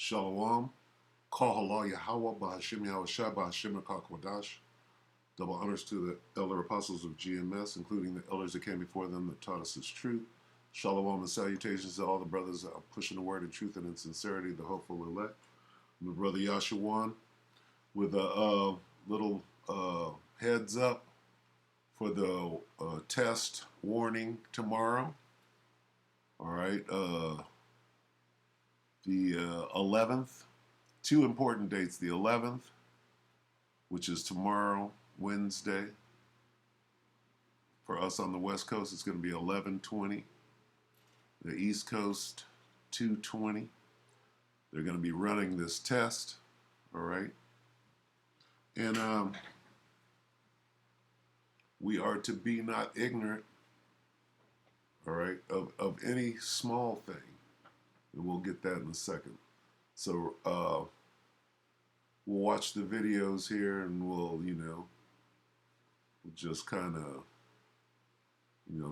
Shalom. Call halal Yahweh Bahashim Yahweh Shai Bahashim Kodash. Double honors to the elder apostles of GMS, including the elders that came before them that taught us His truth. Shalom and salutations to all the brothers that are pushing the word in truth and in sincerity, the hopeful elect. My brother Yashawan with a little heads up for the test warning tomorrow. All right. The 11th, two important dates. The 11th, which is tomorrow, Wednesday. For us on the West Coast, it's going to be 11:20. The East Coast, 2:20. They're going to be running this test, all right? And we are to be not ignorant, all right, of any small thing. And we'll get that in a second. So we'll watch the videos here and we'll just kind of,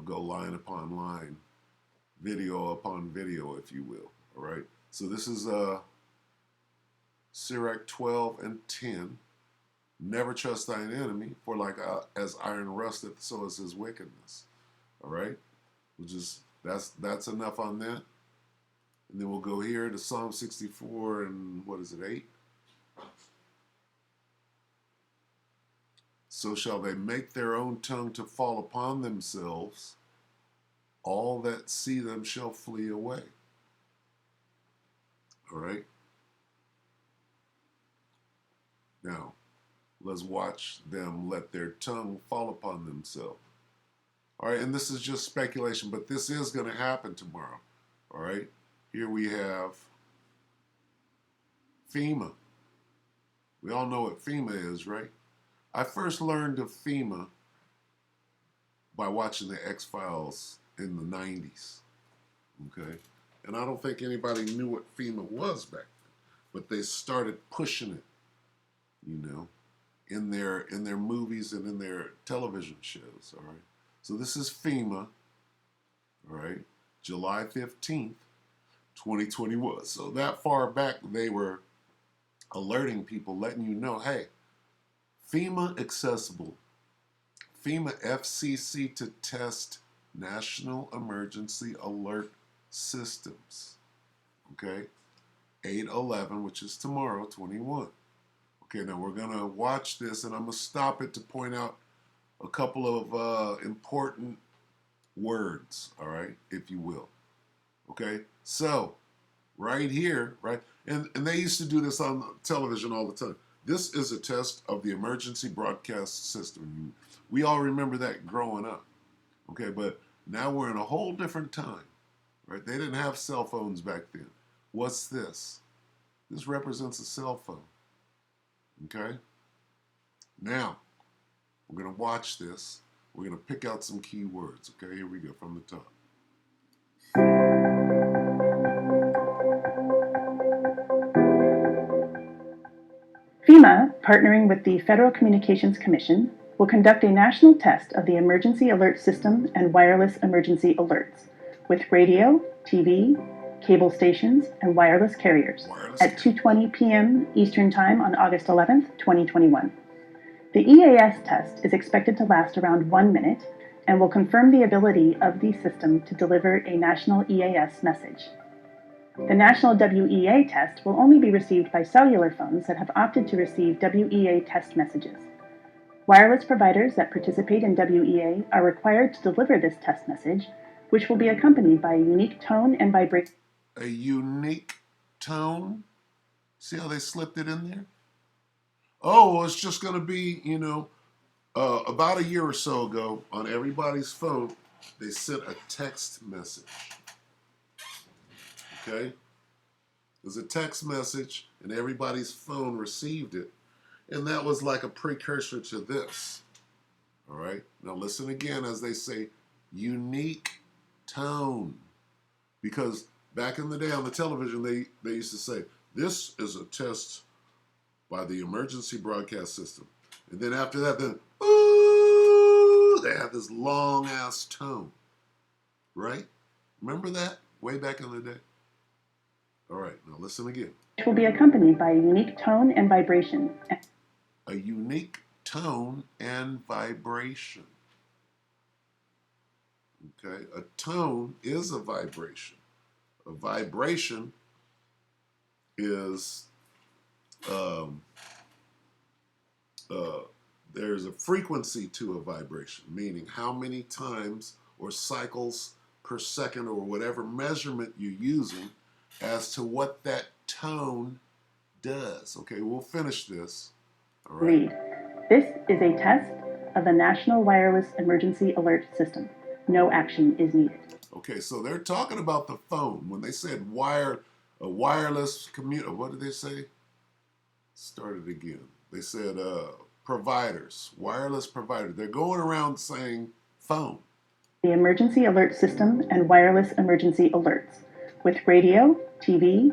go line upon line, video upon video, if you will, all right? So this is Sirach 12 and 10. Never trust thine enemy, for like as iron rusteth, so is his wickedness. All right, that's enough on that. And then we'll go here to Psalm 64 and what is it, 8? So shall they make their own tongue to fall upon themselves. All that see them shall flee away. All right. Now, let's watch them let their tongue fall upon themselves. All right, and this is just speculation, but this is going to happen tomorrow. All right, here we have FEMA. We all know what FEMA is, right? I first learned of FEMA by watching the X-Files in the 90s, okay? And I don't think anybody knew what FEMA was back then, but they started pushing it, in their movies and in their television shows, all right? So this is FEMA, all right, July 15th, 2021. So that far back, they were alerting people, letting you know, hey, FEMA accessible, FEMA FCC to test National Emergency Alert Systems, okay, 8/11, which is tomorrow, 21. Okay, now we're going to watch this, and I'm going to stop it to point out a couple of important words, all right, if you will. Okay, so right here, right, and they used to do this on television all the time. This is a test of the emergency broadcast system. We all remember that growing up, okay, but now we're in a whole different time, right? They didn't have cell phones back then. What's this? This represents a cell phone, okay? Now, we're going to watch this. We're going to pick out some key words. Okay, here we go from the top. FEMA, partnering with the Federal Communications Commission, will conduct a national test of the Emergency Alert System and wireless emergency alerts with radio, TV, cable stations, and wireless carriers at 2:20 p.m. Eastern Time on August 11th, 2021. The EAS test is expected to last around 1 minute and will confirm the ability of the system to deliver a national EAS message. The national WEA test will only be received by cellular phones that have opted to receive WEA test messages. Wireless providers that participate in WEA are required to deliver this test message, which will be accompanied by a unique tone and vibration. A unique tone? See how they slipped it in there? Oh, well, it's just going to be, about a year or so ago on everybody's phone, they sent a text message. Okay? It was a text message, and everybody's phone received it. And that was like a precursor to this. All right? Now listen again as they say unique tone. Because back in the day on the television, they used to say, this is a test by the emergency broadcast system. And then after that, ooh, they had this long ass tone. Right? Remember that? Way back in the day? All right, now listen again. Which will be accompanied by a unique tone and vibration. A unique tone and vibration. Okay, a tone is a vibration. A vibration is um, there's a frequency to a vibration, meaning how many times or cycles per second or whatever measurement you're using as to what that tone does. Okay, we'll finish this. All right. Read. This is a test of the National Wireless Emergency Alert System. No action is needed. Okay, so they're talking about the phone. When they said a wireless what did they say? Start it again. They said providers, wireless providers. They're going around saying phone. The Emergency Alert System and wireless emergency alerts with radio, TV,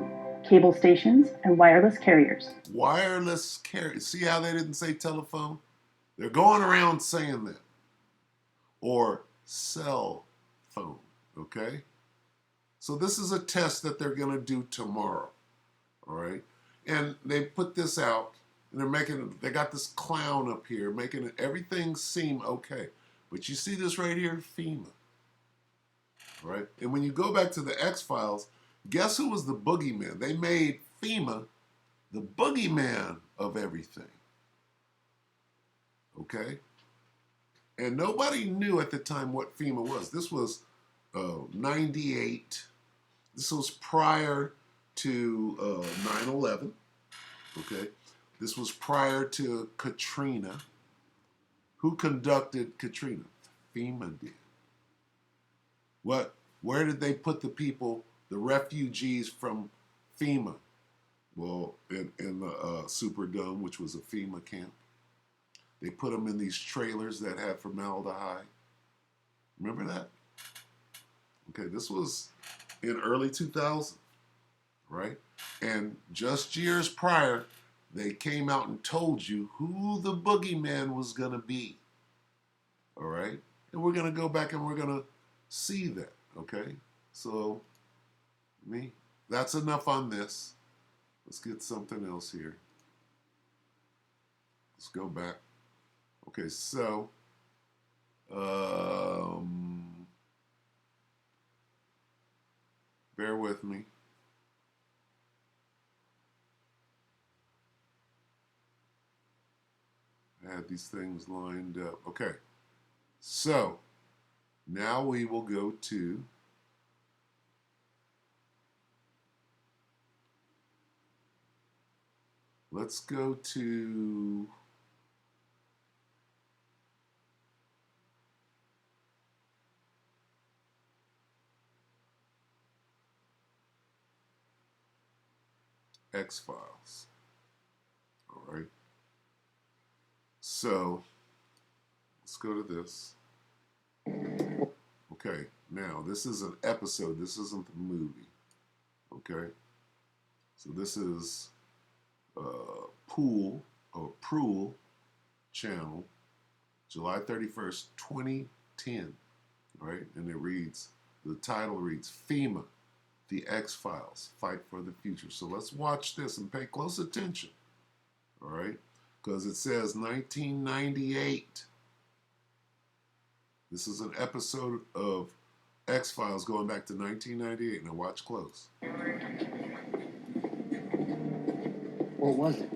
cable stations, and wireless carriers. Wireless carriers. See how they didn't say telephone? They're going around saying that. Or cell phone. Okay? So this is a test that they're going to do tomorrow. All right? And they put this out, and they got this clown up here making everything seem okay. But you see this right here? FEMA. All right? And when you go back to the X-Files, guess who was the boogeyman? They made FEMA the boogeyman of everything. Okay? And nobody knew at the time what FEMA was. This was 98. This was prior to 9/11. Okay? This was prior to Katrina. Who conducted Katrina? FEMA did. Where did they put the people, the refugees from FEMA? Well, in the Superdome, which was a FEMA camp. They put them in these trailers that had formaldehyde. Remember that? Okay, this was in early 2000, right? And just years prior, they came out and told you who the boogeyman was going to be. All right? And we're going to go back and we're going to see that, okay? So, that's enough on this. Let's get something else here. Let's go back. Okay, so bear with me. I had these things lined up. Okay, so now we will go to let's go to X-Files. All right. So let's go to this. Okay, now this is an episode. This isn't the movie. Okay. So this is Pool channel, July 31st, 2010. Right? And the title reads FEMA, The X-Files, Fight for the Future. So let's watch this and pay close attention. All right? Because it says 1998. This is an episode of X-Files going back to 1998. Now watch close. What was it?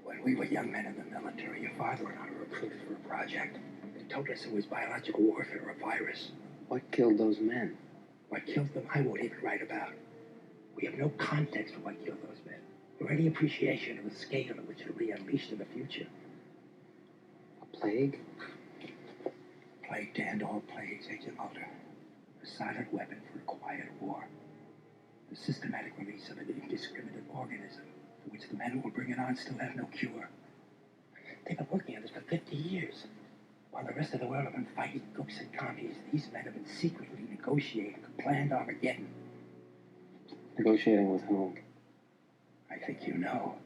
When we were young men in the military, your father and I were recruited for a project. They told us it was biological warfare, a virus. What killed those men? What killed them, I won't even write about. We have no context for what killed those men, or any appreciation of the scale at which it'll be unleashed in the future. A plague? Plague to end all plagues, Agent Mulder. A silent weapon for a quiet war. The systematic release of an indiscriminate organism for which the men who will bring it on still have no cure. They've been working on this for 50 years. While the rest of the world have been fighting gooks and commies, these men have been secretly negotiating a planned Armageddon. Negotiating with whom? I think you know.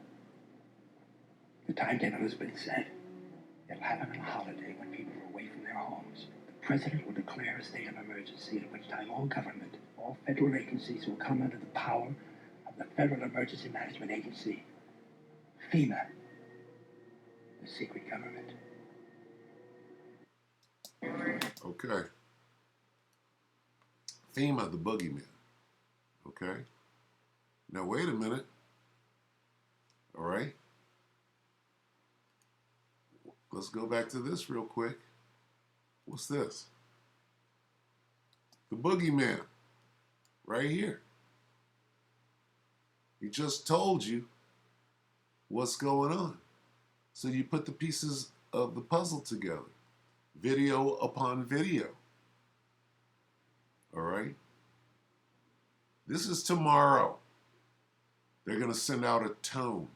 The timetable has been set. It'll happen on a holiday when people are away from their homes. The president will declare a state of emergency, at which time all government, All federal agencies will come under the power of the Federal Emergency Management Agency, FEMA, the secret government. Okay. FEMA, the boogeyman. Okay. Now, wait a minute. All right. Let's go back to this real quick. What's this? The boogeyman. Right here. He just told you what's going on. So you put the pieces of the puzzle together. Video upon video. All right? This is tomorrow. They're going to send out a tone.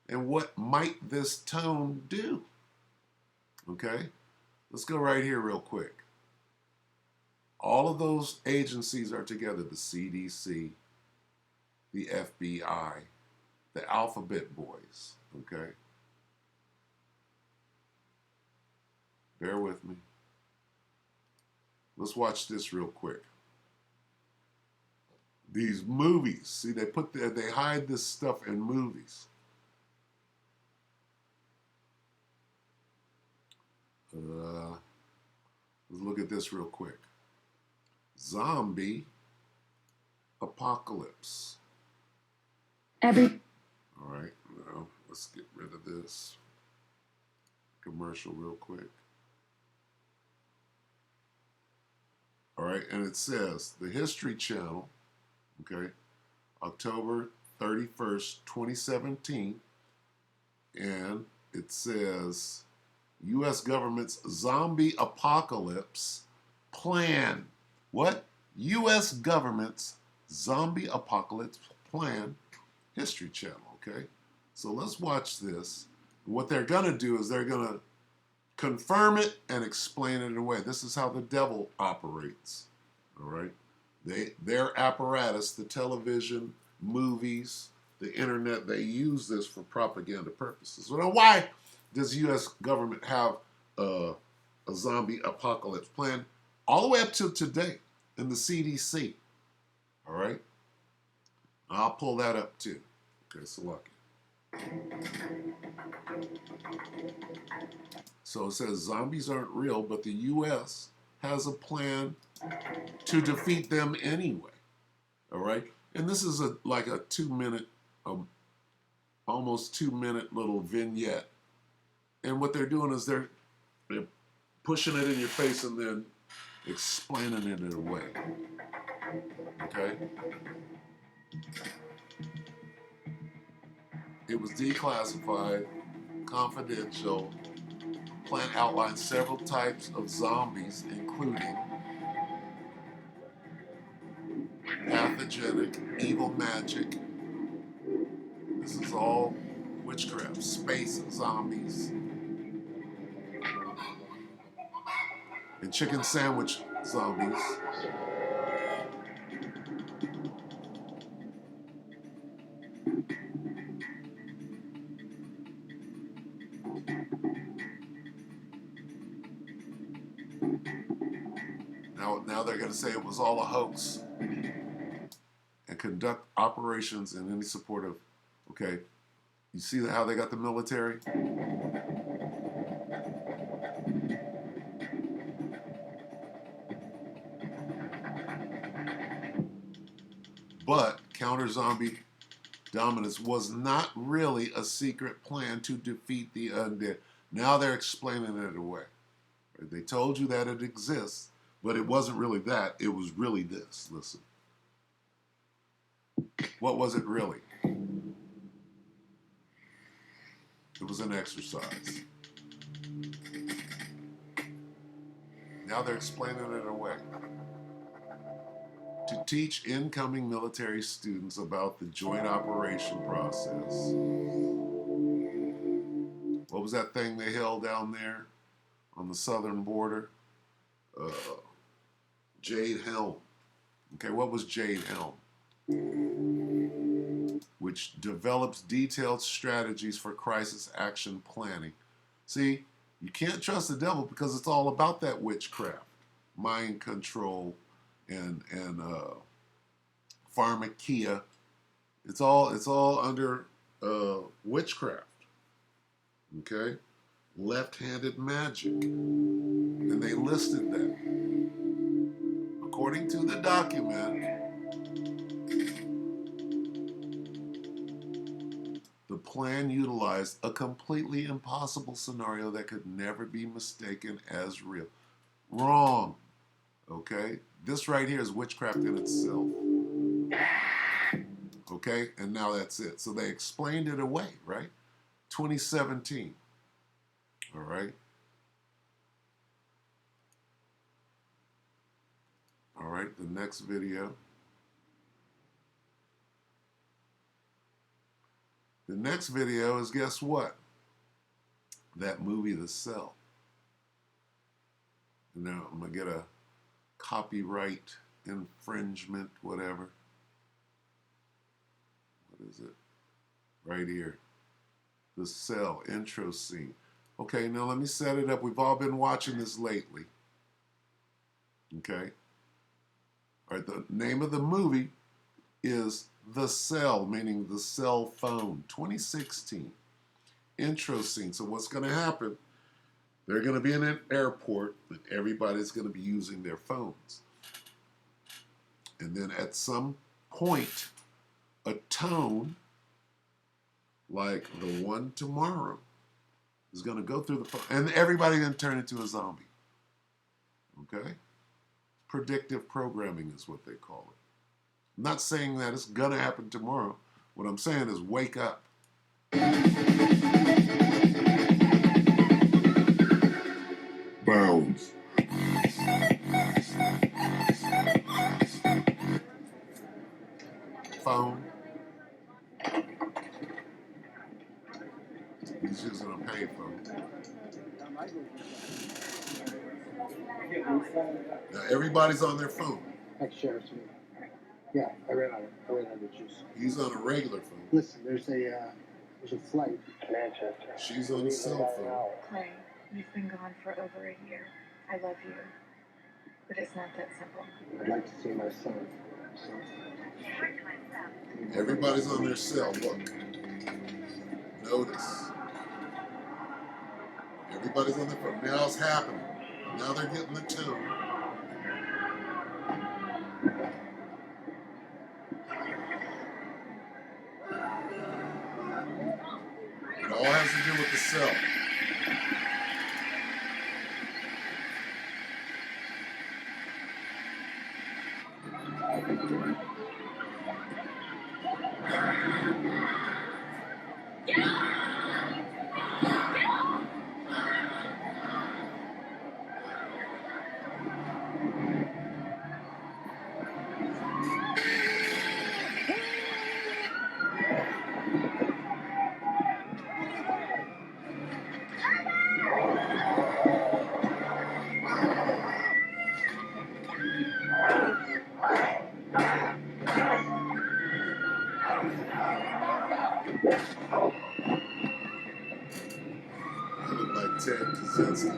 And what might this tone do? Okay? Let's go right here real quick. All of those agencies are together. The CDC, the FBI, the Alphabet Boys. Okay? Bear with me. Let's watch this real quick. These movies, see, they hide this stuff in movies. Let's look at this real quick. Zombie apocalypse. All right, now let's get rid of this commercial real quick. All right, and it says the History Channel, okay, October 31st, 2017, and it says U.S. government's zombie apocalypse plan. What? U.S. government's zombie apocalypse plan, History Channel, okay? So let's watch this. What they're going to do is they're going to confirm it and explain it away. This is how the devil operates, all right? Their apparatus, the television, movies, the internet, they use this for propaganda purposes. So now why does the U.S. government have a zombie apocalypse plan? All the way up to today in the CDC, all right? I'll pull that up too. Okay, so lucky. So it says zombies aren't real, but the U.S. has a plan to defeat them anyway. All right? And this is like a 2-minute, almost 2-minute little vignette. And what they're doing is they're pushing it in your face and then explaining it away. Okay? It was declassified, confidential. Plan outlines several types of zombies, including pathogenic, evil magic. This is all witchcraft, space zombies, and chicken sandwich zombies. Now they're going to say it was all a hoax and conduct operations in any support of, okay, you see how they got the military? But counter-zombie dominance was not really a secret plan to defeat the undead. Now they're explaining it away. They told you that it exists, but it wasn't really that. It was really this. Listen. What was it really? It was an exercise. Now they're explaining it away. To teach incoming military students about the joint operation process. What was that thing they held down there on the southern border? Jade Helm. Okay, what was Jade Helm? Which develops detailed strategies for crisis action planning. See, you can't trust the devil because it's all about that witchcraft, mind control, and pharmakia. It's all under witchcraft. Okay, left-handed magic, and they listed that. According to the document, the plan utilized a completely impossible scenario that could never be mistaken as real. Wrong. Okay? This right here is witchcraft in itself. Okay? And now that's it. So they explained it away, right? 2017. All right? All right, the next video. The next video is, guess what? That movie, The Cell. Now, I'm going to get a copyright infringement, whatever. What is it? Right here. The Cell intro scene. Okay, now let me set it up. We've all been watching this lately. Okay? All right, the name of the movie is The Cell, meaning the cell phone, 2016. Intro scene. So what's going to happen? They're going to be in an airport and everybody's going to be using their phones. And then at some point, a tone like the one tomorrow is going to go through the phone. And everybody's going to turn into a zombie. Okay? Predictive programming is what they call it. I'm not saying that it's going to happen tomorrow. What I'm saying is wake up. Bounds. Phone. He's using a payphone. Now everybody's on their phone. Ex-sheriff's meeting. Yeah, I ran out of juice. He's on a regular phone. Listen, there's a flight. Manchester. She's on a cell phone. Clay, you've been gone for over a year. I love you. But it's not that simple. I'd like to see my son. So, Everybody's on their cell. Look. Notice. Everybody's on their phone. Now it's happening. Now they're getting the tune. It all has to do with the cell. I look like Ted Kaczynski.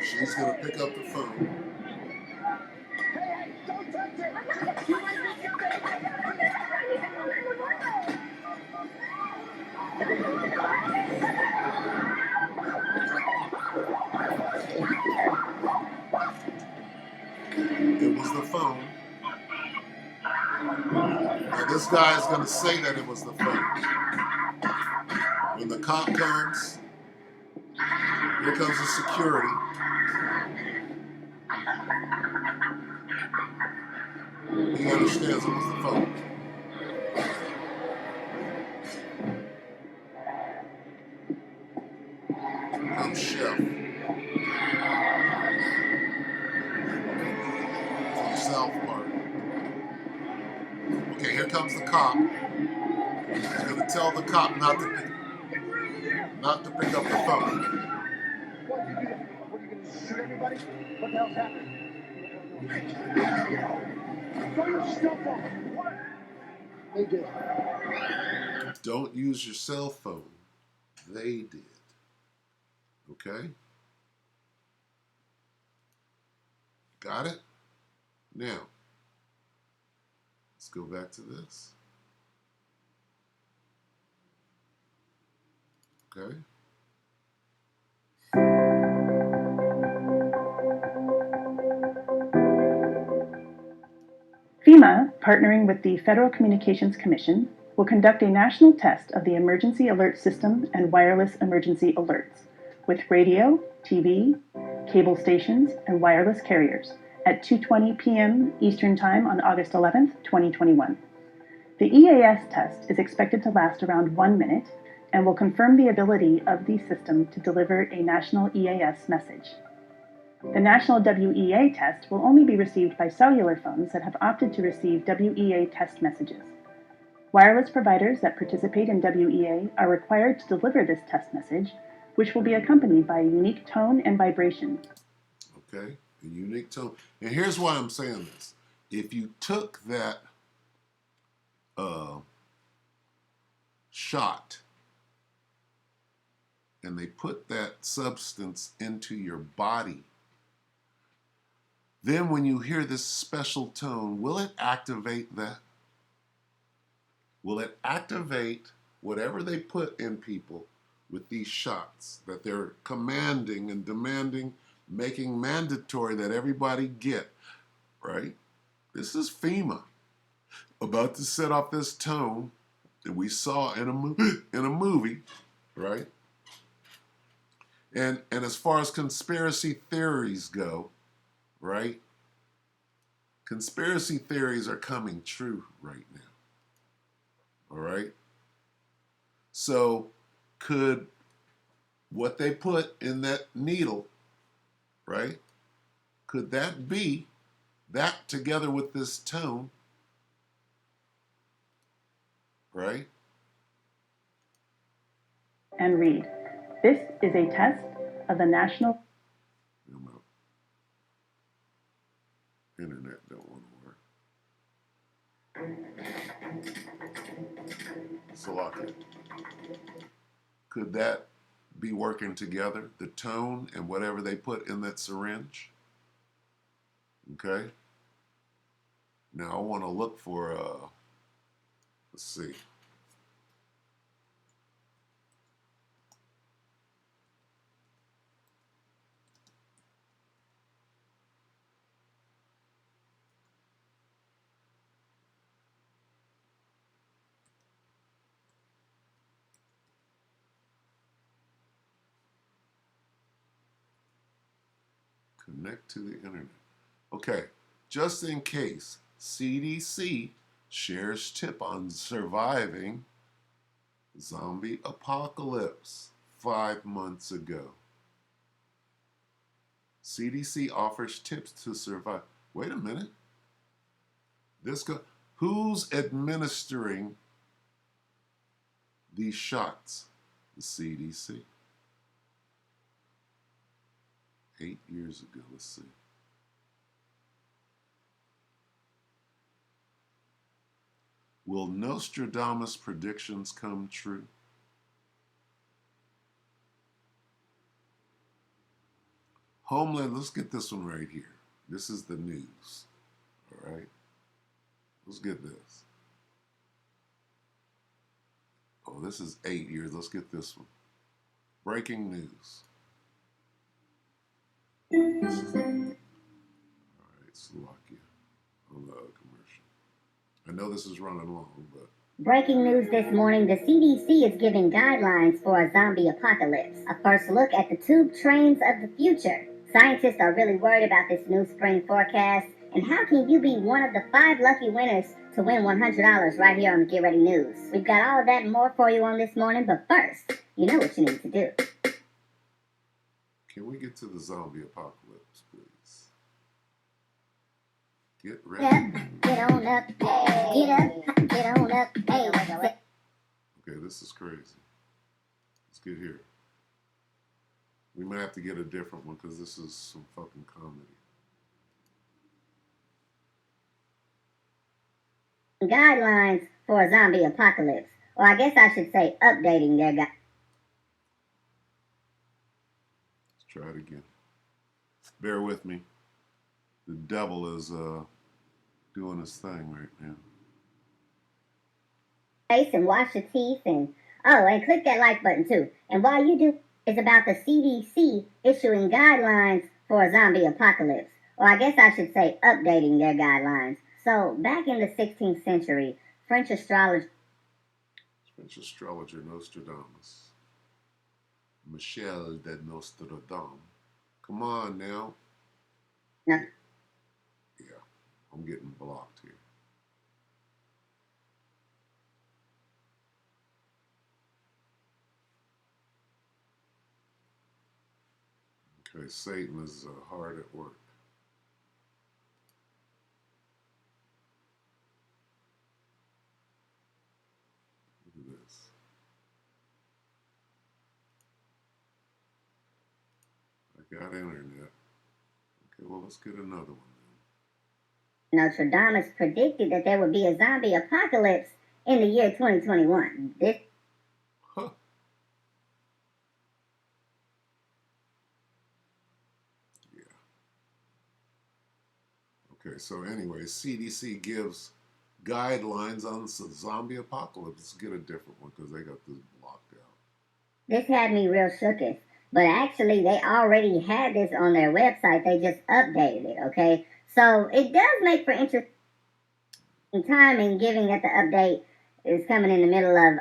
She's going to pick up the phone. It was the phone. Now this guy is going to say that it was the phone. When the cop comes, here comes the security. He understands it was the phone. Comes Chef. From South Park. Okay, here comes the cop. He's going to tell the cop not to pick up the phone. what are you going to shoot everybody? What the hell's happening? Throw your stuff off. What? They did. Don't use your cell phone. They did. Okay? Got it? Now, let's go back to this. Okay? FEMA, partnering with the Federal Communications Commission, will conduct a national test of the Emergency Alert System and wireless emergency alerts with radio, TV, cable stations, and wireless carriers at 2:20 p.m. Eastern Time on August 11, 2021. The EAS test is expected to last around 1 minute and will confirm the ability of the system to deliver a national EAS message. The national WEA test will only be received by cellular phones that have opted to receive WEA test messages. Wireless providers that participate in WEA are required to deliver this test message, which will be accompanied by a unique tone and vibration. Okay? A unique tone. And here's why I'm saying this. If you took that shot and they put that substance into your body, then when you hear this special tone, will it activate that? Will it activate whatever they put in people with these shots that they're commanding and demanding, making mandatory that everybody get, right? This is FEMA about to set off this tone that we saw in a movie, right? And as far as conspiracy theories go, right? Conspiracy theories are coming true right now. All right? So could what they put in that needle, right? Could that be that together with this tone, right? And read. This is a test of the national. Internet don't want to work. Salaki. Could that be working together? The tone and whatever they put in that syringe? Okay? Now I want to look for, let's see. Connect to the internet. Okay, just in case, CDC shares tip on surviving zombie apocalypse 5 months ago. CDC offers tips to survive. Wait a minute. Who's administering these shots? The CDC. 8 years ago, let's see. Will Nostradamus' predictions come true? Homeland, let's get this one right here. This is the news. All right? Let's get this. Oh, this is 8 years. Let's get this one. Breaking news. All right, Slovakia on the commercial. I know this is running long, but. Breaking news this morning, the CDC is giving guidelines for a zombie apocalypse. A first look at the tube trains of the future. Scientists are really worried about this new spring forecast. And how can you be one of the 5 lucky winners to win $100 right here on the Get Ready News? We've got all of that and more for you on this morning, but first, you know what you need to do. Can we get to the zombie apocalypse, please? Get ready. Get on up, get on up, hey. Okay, this is crazy. Let's get here. We might have to get a different one because this is some fucking comedy. guidelines for a zombie apocalypse. Or I guess I should say updating their guidelines. Let's try it again. Bear with me. The devil is doing his thing right now. Face and wash your teeth and click that like button too. And while you do, it's about the CDC issuing guidelines for a zombie apocalypse. Or I guess I should say updating their guidelines. So back in the 16th century, French astrologer Nostradamus. Michel de Nostradamus. Come on now. No. Yeah, I'm getting blocked here. Okay, Satan is hard at work. Look at this. I got internet. Okay, well, let's get another one then. Nostradamus predicted that there would be a zombie apocalypse in the year 2021. This Huh. Yeah. Okay, so anyway, CDC gives guidelines on the zombie apocalypse. Let's get a different one because they got this blocked out. This had me real shooketh. But actually, they already had this on their website. They just updated it, okay? So it does make for interesting timing, given that the update is coming in the middle of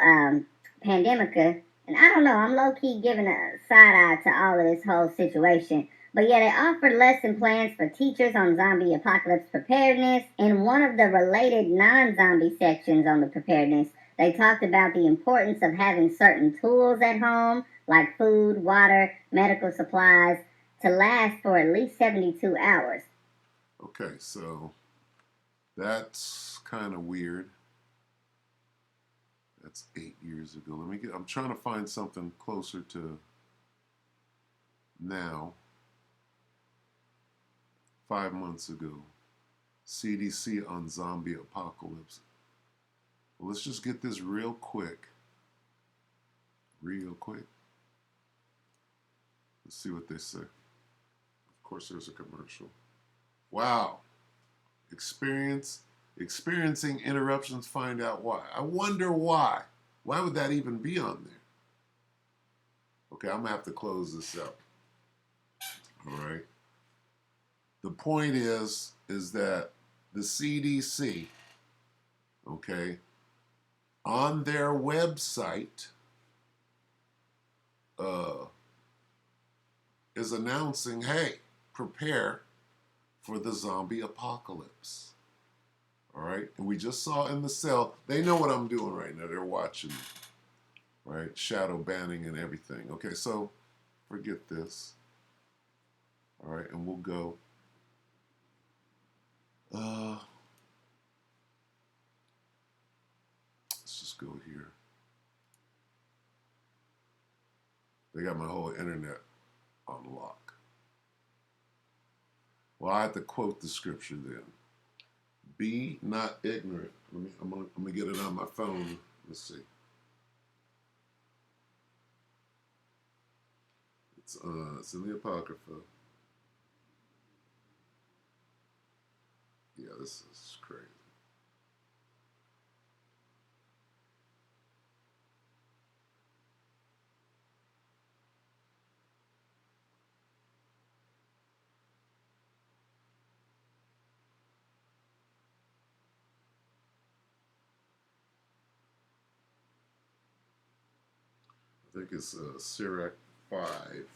Pandemica. And I don't know, I'm low-key giving a side-eye to all of this whole situation. But yeah, they offered lesson plans for teachers on zombie apocalypse preparedness. In one of the related non-zombie sections on the preparedness, they talked about the importance of having certain tools at home, like food, water, medical supplies, to last for at least 72 hours. Okay, so that's kind of weird. That's 8 years ago. I'm trying to find something closer to now. 5 months ago. CDC on zombie apocalypse. Well, let's just get this real quick. Real quick. Let's see what they say. Of course, there's a commercial. Wow. Experiencing interruptions, find out why. I wonder why. Why would that even be on there? Okay, I'm going to have to close this up. All right. The point is that the CDC, okay, on their website, is announcing, hey, prepare for the zombie apocalypse. All right? And we just saw in the cell, they know what I'm doing right now. They're watching, right? Shadow banning and everything. Okay, so forget this. All right, and we'll go. Let's just go here. They got my whole internet on lock. Well, I have to quote the scripture then. Be not ignorant. I'm gonna get it on my phone. Let's see. It's in the Apocrypha. Yeah, this is crazy. I think it's Sirach 5.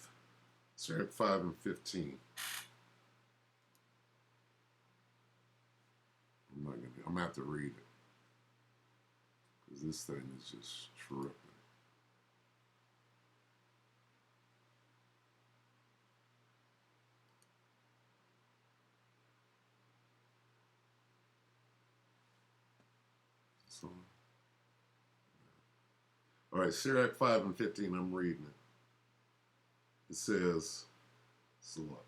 Sirach 5 and 15. I'm gonna have to read it. Because this thing is just tripping. So, all right, Sirach 5 and 15, I'm reading it. It says, select.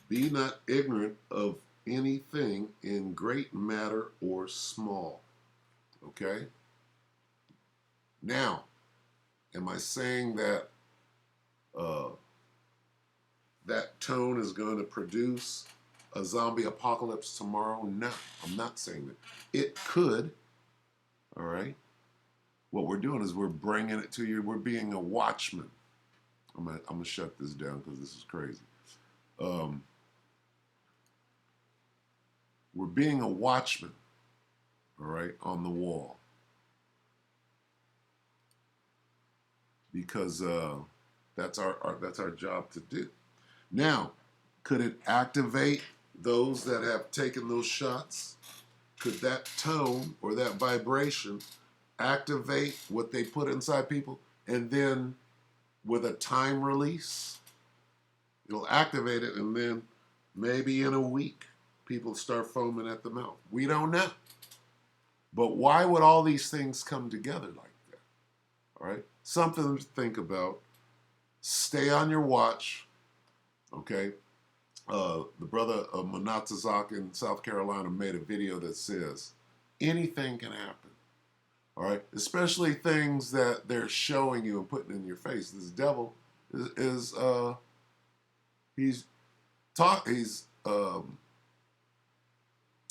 Be not ignorant of anything in great matter or small. Okay? Now, am I saying that that tone is going to produce a zombie apocalypse tomorrow? No, I'm not saying that. It could, all right? What we're doing is we're bringing it to you. We're being a watchman. I'm gonna shut this down because this is crazy. We're being a watchman, all right, on the wall. Because that's our job to do. Now, could it activate those that have taken those shots? Could that tone or that vibration activate what they put inside people, and then with a time release, it'll activate it, and then maybe in a week, people start foaming at the mouth? We don't know. But why would all these things come together like that? All right? Something to think about. Stay on your watch. Okay? The brother of Monatazak in South Carolina made a video that says anything can happen. All right? Especially things that they're showing you and putting in your face. This devil is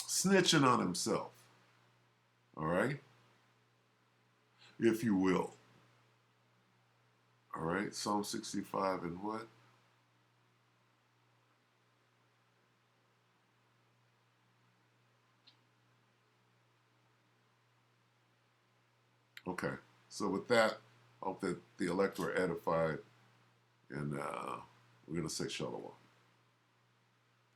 snitching on himself. All right? If you will. All right? Psalm 65 and what? Okay. So with that, I hope that the elect were edified, and we're going to say shalom.